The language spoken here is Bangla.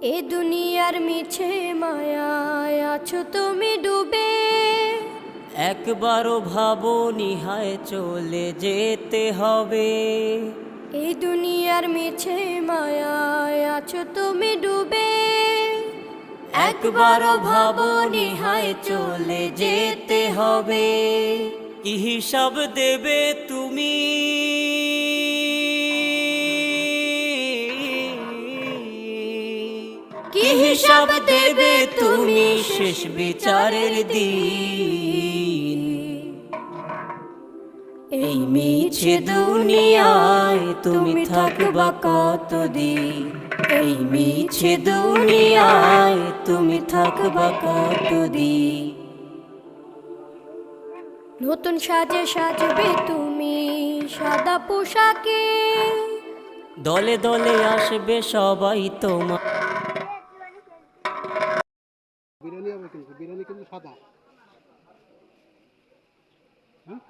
এ দুনিয়ার মিছে মায়ায় আছো তুমি ডুবে, একবারও ভাবনি হায় চলে যেতে হবে। এই দুনিয়ার মিছে মায়ায় আছো তুমি ডুবে, একবারও ভাবনি হায় চলে যেতে হবে। কি হিসাব দেবে তুমি, কি কি হিসাব হিসাব দেবে তুমি শেষ বিচারের দিন। এই মিছে দুনিয়ায় তুমি থাকবা কতদিন, এই মিছে দুনিয়ায় তুমি থাকবা কতদিন। নতুন সাজে সাজবে তুমি সাদা পোশাকে, দলে দলে আসবে সবাই তোমার। বিরিয়ানি হবে কিন্তু বিরিয়ানি কিন্তু সাদা। হ্যাঁ